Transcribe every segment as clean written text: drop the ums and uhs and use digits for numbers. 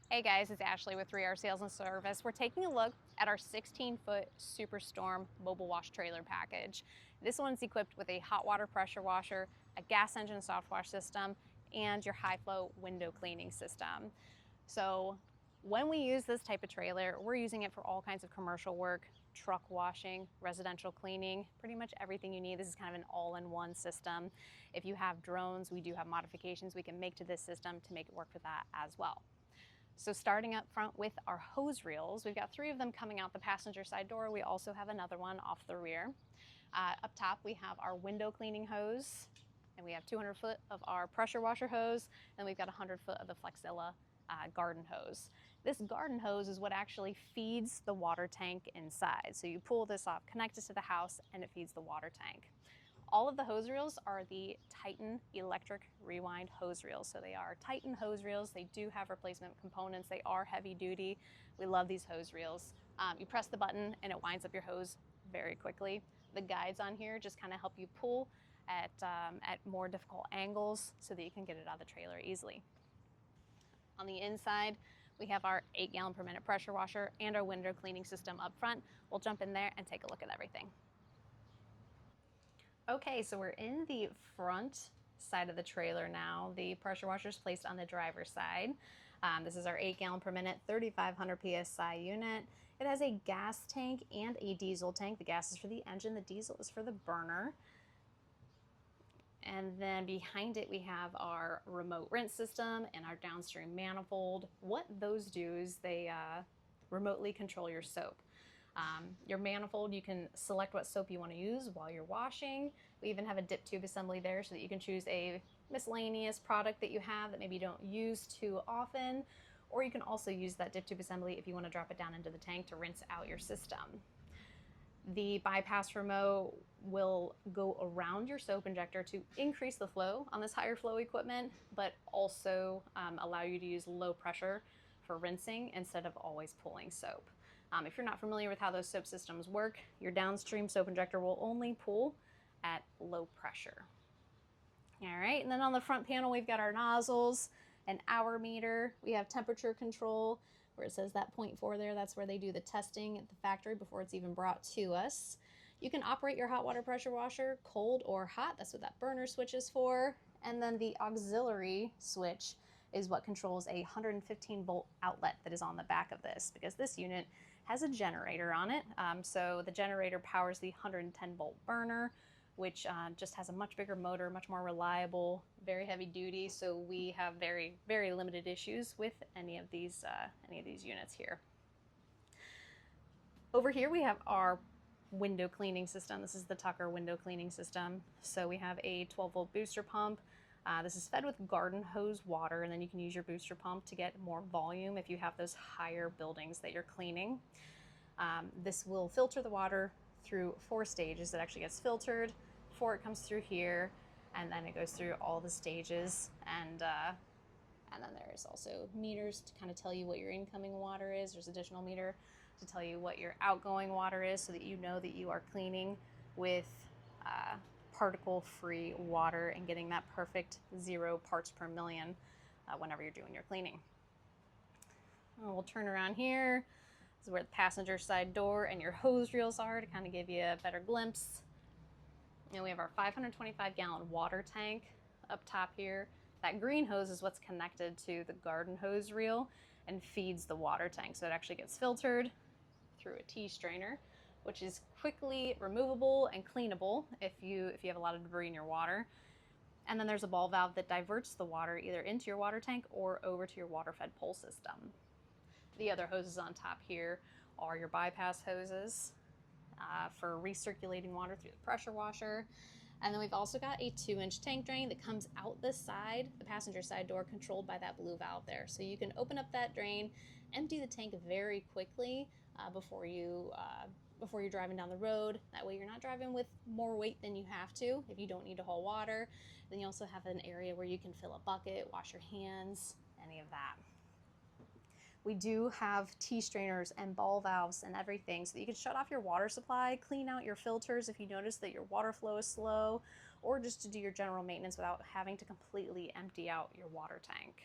Hey guys, it's Ashley with 3R Sales and Service. We're taking a look at our 16-foot SUPERSTORM mobile wash trailer package. This one's equipped with a hot water pressure washer, a gas engine Softwash system, and your high flow window cleaning system. So when we use this type of trailer, we're using it for all kinds of commercial work, truck washing, residential cleaning, pretty much everything you need. This is kind of an all-in-one system. If you have drones, we do have modifications we can make to this system to make it work for that as well. So starting up front with our hose reels, we've got 3 of them coming out the passenger side door. We also have another one off the rear. Up top, we have our window cleaning hose, and we have 200 foot of our pressure washer hose, and we've got 100 foot of the Flexilla garden hose. This garden hose is what actually feeds the water tank inside. So you pull this off, connect it to the house, and it feeds the water tank. All of the hose reels are the Titan electric rewind hose reels. So they are Titan hose reels. They do have replacement components. They are heavy duty. We love these hose reels. You press the button and it winds up your hose very quickly. The guides on here just kind of help you pull at more difficult angles so that you can get it out of the trailer easily. On the inside, we have our 8-gallon per minute pressure washer and our window cleaning system up front. We'll jump in there and take a look at everything. Okay, so we're in the front side of the trailer now. The pressure washer is placed on the driver's side. This is our 8-gallon per minute, 3,500 PSI unit. It has a gas tank and a diesel tank. The gas is for the engine, the diesel is for the burner. And then behind it, we have our remote rinse system and our downstream manifold. What those do is they remotely control your soap. Your manifold, you can select what soap you want to use while you're washing. We even have a dip tube assembly there so that you can choose a miscellaneous product that you have that maybe you don't use too often, or you can also use that dip tube assembly if you want to drop it down into the tank to rinse out your system. The bypass remote will go around your soap injector to increase the flow on this higher flow equipment, but also allow you to use low pressure for rinsing instead of always pulling soap. If you're not familiar with how those soap systems work, your downstream soap injector will only pull at low pressure. All right, and then on the front panel, we've got our nozzles, an hour meter. We have temperature control where it says that 0.4 there. That's where they do the testing at the factory before it's even brought to us. You can operate your hot water pressure washer cold or hot. That's what that burner switch is for. And then the auxiliary switch is what controls a 115 volt outlet that is on the back of this, because this unit has a generator on it. So the generator powers the 110 volt burner, which just has a much bigger motor, much more reliable, very heavy duty. So we have very, very limited issues with any of these units here. Over here we have our window cleaning system. This is the Tucker window cleaning system. So we have a 12 volt booster pump. This is fed with garden hose water, and then you can use your booster pump to get more volume if you have those higher buildings that you're cleaning. This will filter the water through 4 stages. It actually gets filtered before it comes through here, and then it goes through all the stages. And then there's also meters to kind of tell you what your incoming water is. There's additional meter to tell you what your outgoing water is, so that you know that you are cleaning with particle-free water and getting that perfect 0 parts per million whenever you're doing your cleaning. We'll turn around here. This is where the passenger side door and your hose reels are to kind of give you a better glimpse. And we have our 525-gallon water tank up top here. That green hose is what's connected to the garden hose reel and feeds the water tank. So it actually gets filtered through a T-strainer, which is quickly removable and cleanable if you have a lot of debris in your water. And then there's a ball valve that diverts the water either into your water tank or over to your water-fed pole system. The other hoses on top here are your bypass hoses for recirculating water through the pressure washer. And then we've also got a 2-inch tank drain that comes out the side, the passenger side door, controlled by that blue valve there. So you can open up that drain, empty the tank very quickly before you're driving down the road. That way you're not driving with more weight than you have to if you don't need to haul water. Then you also have an area where you can fill a bucket, wash your hands, any of that. We do have T-strainers and ball valves and everything so that you can shut off your water supply, clean out your filters if you notice that your water flow is slow, or just to do your general maintenance without having to completely empty out your water tank.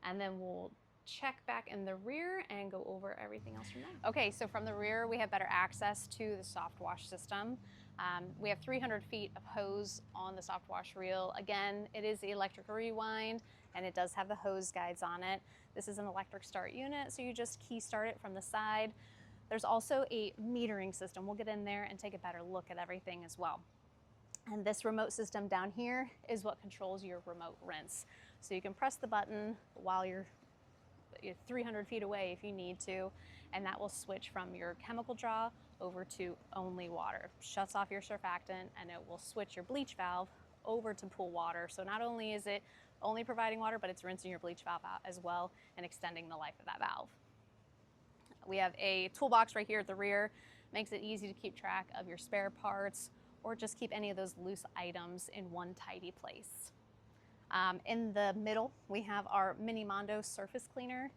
and then we'll check back in the rear and go over everything else from there. Okay, so from the rear, we have better access to the Softwash system. We have 300 feet of hose on the Softwash reel. Again, it is the electric rewind, and it does have the hose guides on it. This is an electric start unit, so you just key start it from the side. There's also a metering system. We'll get in there and take a better look at everything as well. And this remote system down here is what controls your remote rinse. So you can press the button while you're 300 feet away if you need to, and that will switch from your chemical draw over to only water. Shuts off your surfactant, and it will switch your bleach valve over to pool water. So not only is it only providing water, but it's rinsing your bleach valve out as well and extending the life of that valve. We have a toolbox right here at the rear. Makes it easy to keep track of your spare parts or just keep any of those loose items in one tidy place. In the middle, we have our Mini Mondo surface cleaner.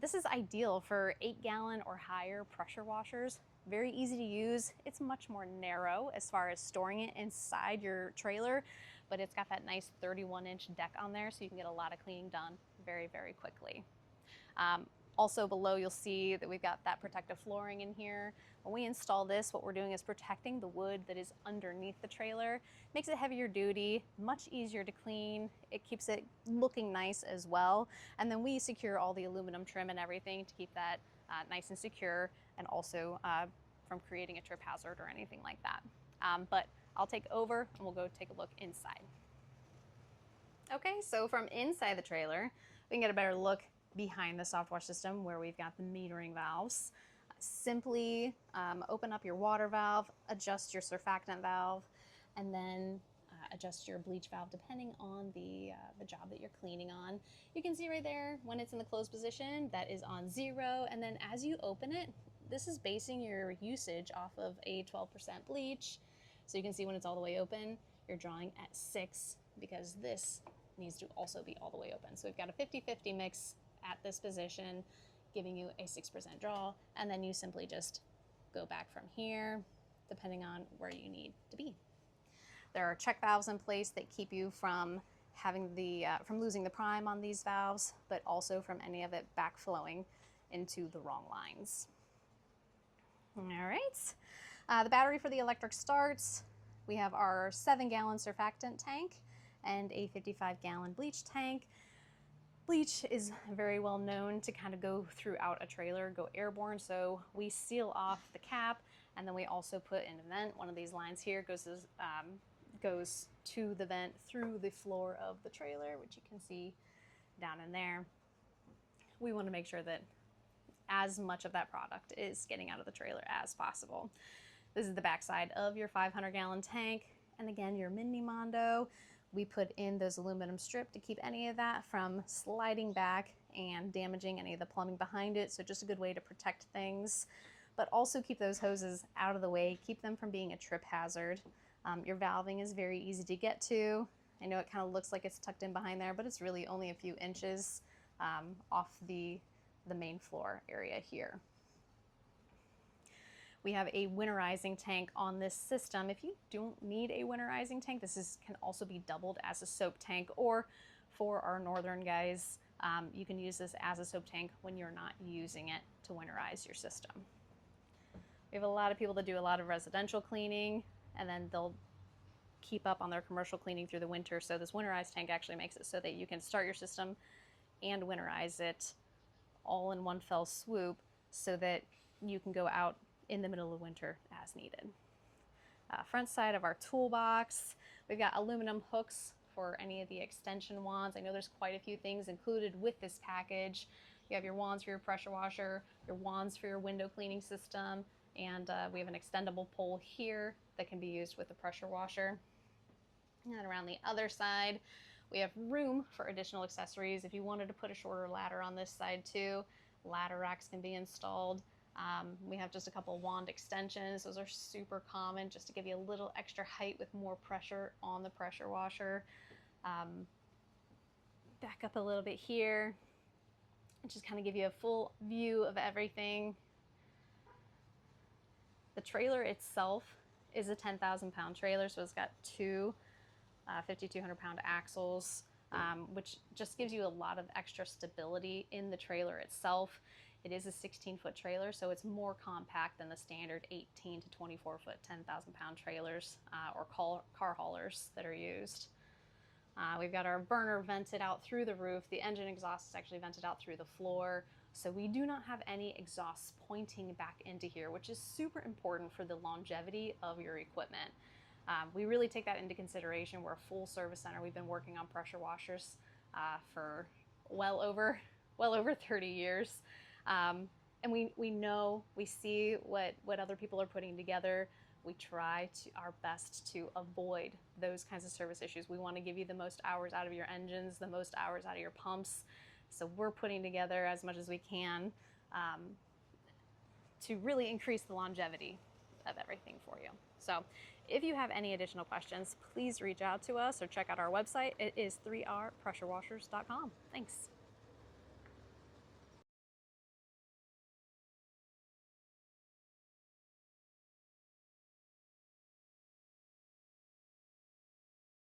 This is ideal for 8-gallon or higher pressure washers. Very easy to use. It's much more narrow as far as storing it inside your trailer, but it's got that nice 31-inch deck on there, so you can get a lot of cleaning done very, very quickly. Also below, you'll see that we've got that protective flooring in here. When we install this, what we're doing is protecting the wood that is underneath the trailer. Makes it heavier duty, much easier to clean. It keeps it looking nice as well. And then we secure all the aluminum trim and everything to keep that nice and secure, and also from creating a trip hazard or anything like that. But I'll take over and we'll go take a look inside. Okay, so from inside the trailer, we can get a better look behind the Softwash system where we've got the metering valves. Simply open up your water valve, adjust your surfactant valve, and then adjust your bleach valve depending on the job that you're cleaning on. You can see right there when it's in the closed position, that is on 0, and then as you open it, this is basing your usage off of a 12% bleach. So you can see when it's all the way open, you're drawing at 6 because this needs to also be all the way open. So we've got a 50-50 mix at this position, giving you a 6% draw, and then you simply just go back from here, depending on where you need to be. There are check valves in place that keep you from having from losing the prime on these valves, but also from any of it backflowing into the wrong lines. All right, the battery for the electric starts. We have our 7-gallon surfactant tank and a 55-gallon bleach tank. Bleach is very well known to kind of go throughout a trailer, go airborne, so we seal off the cap, and then we also put in a vent. One of these lines here goes to the vent through the floor of the trailer, which you can see down in there. We want to make sure that as much of that product is getting out of the trailer as possible. This is the backside of your 500-gallon tank, and again, your Mini Mondo. We put in those aluminum strip to keep any of that from sliding back and damaging any of the plumbing behind it. So just a good way to protect things, but also keep those hoses out of the way, keep them from being a trip hazard. Your valving is very easy to get to. I know it kind of looks like it's tucked in behind there, but it's really only a few inches off the main floor area here. We have a winterizing tank on this system. If you don't need a winterizing tank, this can also be doubled as a soap tank, or for our northern guys, you can use this as a soap tank when you're not using it to winterize your system. We have a lot of people that do a lot of residential cleaning, and then they'll keep up on their commercial cleaning through the winter. So this winterized tank actually makes it so that you can start your system and winterize it all in one fell swoop, so that you can go out in the middle of winter as needed. Front side of our toolbox, we've got aluminum hooks for any of the extension wands. I know there's quite a few things included with this package. You have your wands for your pressure washer, your wands for your window cleaning system, and we have an extendable pole here that can be used with the pressure washer. And around the other side, we have room for additional accessories. If you wanted to put a shorter ladder on this side too, ladder racks can be installed. We have just a couple wand extensions. Those are super common, just to give you a little extra height with more pressure on the pressure washer. Back up a little bit here and just kind of give you a full view of everything. The trailer itself is a 10,000-pound trailer, so it's got two 5,200-pound axles. which just gives you a lot of extra stability in the trailer itself. It is a 16-foot trailer, so it's more compact than the standard 18 to 24-foot, 10,000-pound trailers or car haulers that are used. We've got our burner vented out through the roof. The engine exhaust is actually vented out through the floor. So we do not have any exhausts pointing back into here, which is super important for the longevity of your equipment. We really take that into consideration. We're a full service center. We've been working on pressure washers for well over 30 years. And we know, we see what other people are putting together. We try our best to avoid those kinds of service issues. We want to give you the most hours out of your engines, the most hours out of your pumps. So we're putting together as much as we can to really increase the longevity of everything for you. So if you have any additional questions, please reach out to us or check out our website. It is 3rpressurewashers.com. Thanks.